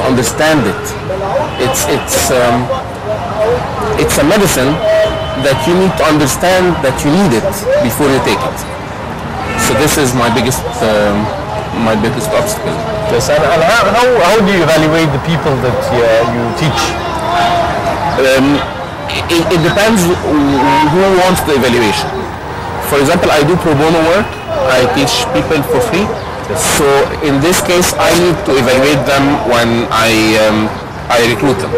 understand it. It's a medicine that you need to understand that you need it before you take it. So this is my biggest obstacle. Yes, and how do you evaluate the people that you teach? It depends who wants the evaluation. For example, I do pro bono work. I teach people for free. So in this case, I need to evaluate them when I recruit them.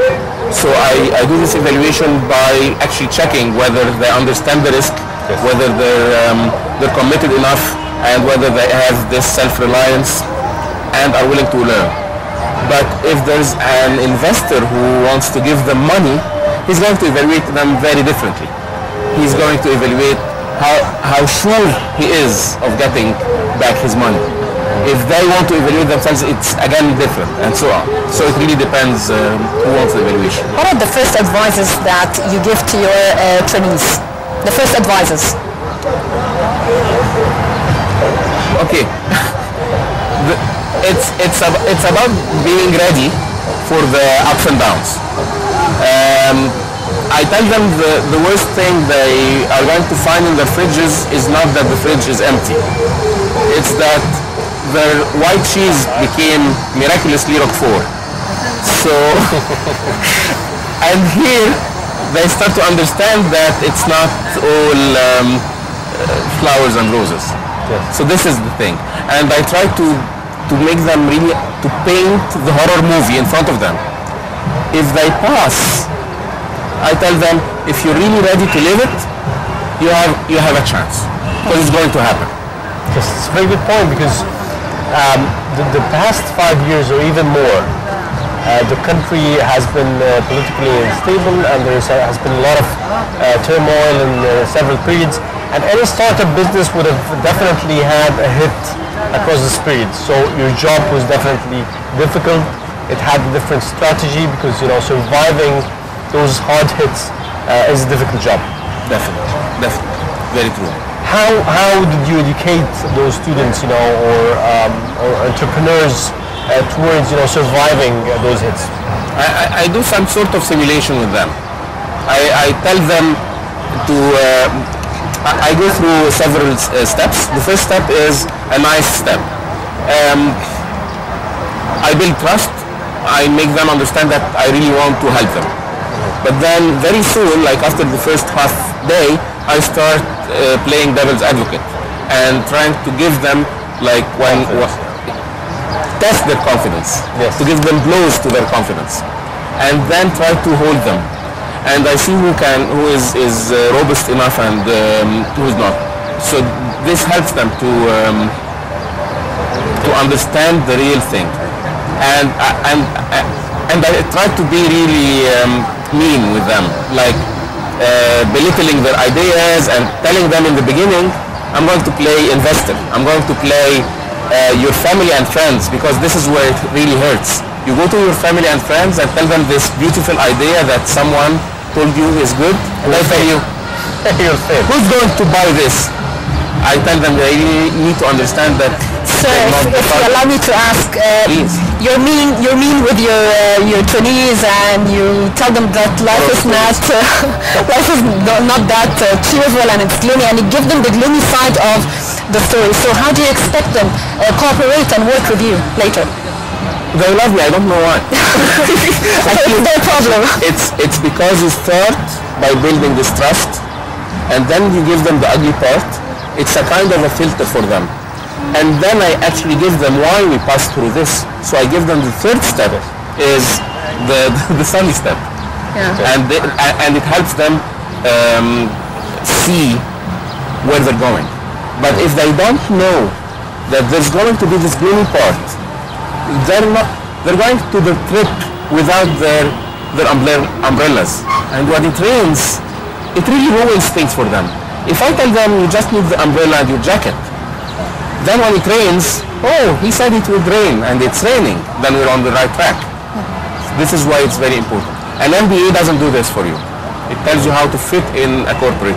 So I do this evaluation by actually checking whether they understand the risk, whether they're committed enough, and whether they have this self-reliance and are willing to learn. But if there's an investor who wants to give them money, he's going to evaluate them very differently. He's going to evaluate how sure he is of getting back his money. If they want to evaluate themselves, it's again different, and so on. So it really depends who wants the evaluation. What are the first advices that you give to your trainees? The first advices. Okay. It's about being ready for the ups and downs. I tell them the worst thing they are going to find in their fridges is not that the fridge is empty. It's that their white cheese became miraculously Roquefort. So, and here they start to understand that it's not all flowers and roses. Yes. So this is the thing. And I try to make them really, to paint the horror movie in front of them. If they pass, I tell them, if you're really ready to live it, you have a chance, because it's going to happen. Yes, it's a very good point, because the past 5 years or even more, the country has been politically unstable, and there has been a lot of turmoil in several periods, and any startup business would have definitely had a hit across this period. So your job was definitely difficult. It had a different strategy, because surviving those hard hits is a difficult job. Definitely, very true. How did you educate those students, or entrepreneurs towards surviving those hits? I do some sort of simulation with them. I tell them to. I go through several steps. The first step is a nice step. I build trust. I make them understand that I really want to help them. But then very soon, like after the first half day, I start playing devil's advocate and trying to give them test their confidence, yes, to give them blows to their confidence, and then try to hold them. And I see who is robust enough and who is not. So this helps them to understand the real thing. And I try to be really mean with them, like belittling their ideas and telling them in the beginning, I'm going to play investor, I'm going to play your family and friends, because this is where it really hurts. You go to your family and friends and tell them this beautiful idea that someone told you is good, and they tell you, who's going to buy this? I tell them they really need to understand that. Sir, if you allow me to ask, you're mean with your trainees, and you tell them that life is not that cheerful and it's gloomy, and you give them the gloomy side of the story. So how do you expect them cooperate and work with you later? They love me. I don't know why. Actually, it's their problem. It's because you start by building this trust, and then you give them the ugly part. It's a kind of a filter for them. And then I actually give them why we passed through this. So I give them the third step is the sunny step. Yeah. And it helps them see where they're going. But if they don't know that there's going to be this gloomy part, they're going to the trip without their umbrellas. And when it rains, it really ruins things for them. If I tell them you just need the umbrella and your jacket, then when it rains, oh, he said it would rain and it's raining, then we're on the right track. This is why it's very important. An MBA doesn't do this for you. It tells you how to fit in a corporate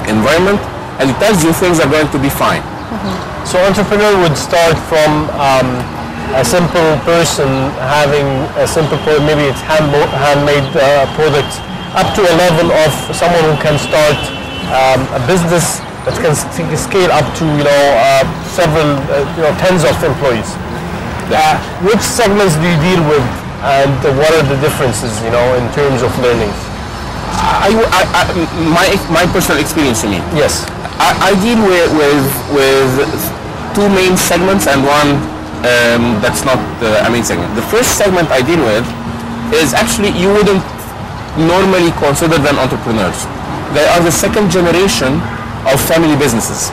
environment, and it tells you things are going to be fine. So entrepreneur would start from a simple person having a simple product, maybe it's handmade product, up to a level of someone who can start a business that can scale up to several tens of employees. Which segments do you deal with, and what are the differences in terms of learning? My personal experience, you mean? Yes. I deal with two main segments and one that's not a main segment. The first segment I deal with is actually you wouldn't normally consider them entrepreneurs. They are the second generation of family businesses.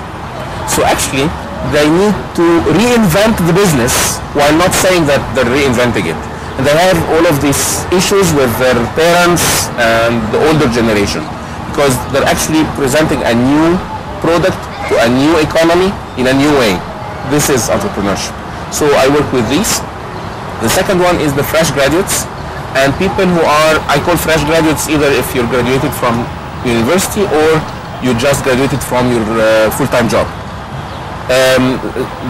So actually they need to reinvent the business while not saying that they're reinventing it. And they have all of these issues with their parents and the older generation because they're actually presenting a new product to a new economy in a new way. This is entrepreneurship. So I work with these. The second one is the fresh graduates and people who are, I call fresh graduates either if you're graduated from university or you just graduated from your full-time job.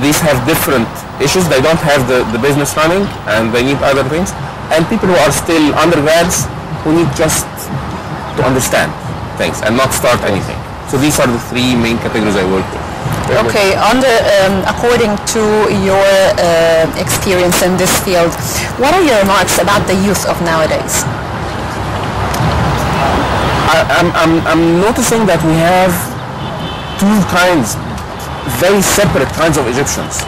These have different issues. They don't have the business running and they need other things. And people who are still undergrads who need just to understand things and not start anything. So these are the three main categories I work with. Okay, according to your experience in this field, what are your remarks about the youth of nowadays? I'm noticing that we have two kinds, very separate kinds of Egyptians.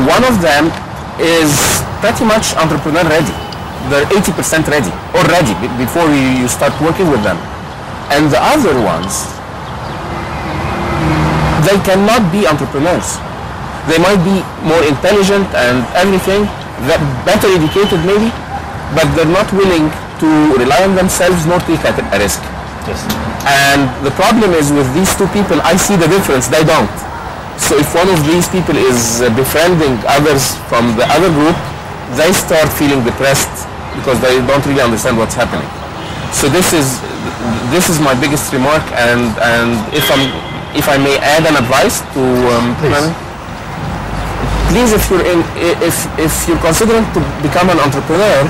One of them is pretty much entrepreneur ready. They're 80% ready already before you start working with them. And the other ones, they cannot be entrepreneurs. They might be more intelligent and everything, better educated maybe, but they're not willing to rely on themselves nor take a risk. Yes. And the problem is with these two people, I see the difference, they don't. So if one of these people is befriending others from the other group, they start feeling depressed because they don't really understand what's happening. So this is my biggest remark, and if I may add an advice to please, if you're considering to become an entrepreneur,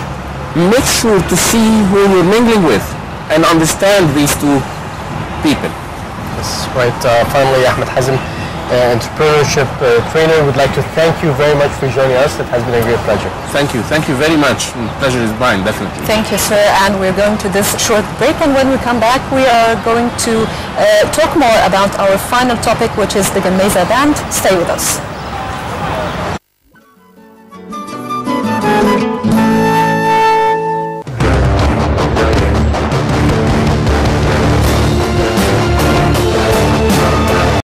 make sure to see who you're mingling with and understand these two people. That's right. Finally, Ahmed Hazem, entrepreneurship trainer, would like to thank you very much for joining us. It has been a great pleasure. Thank you very much. The pleasure is mine, definitely. Thank you, sir. And we're going to this short break, and when we come back, we are going to talk more about our final topic, which is the Gameza band. Stay with us.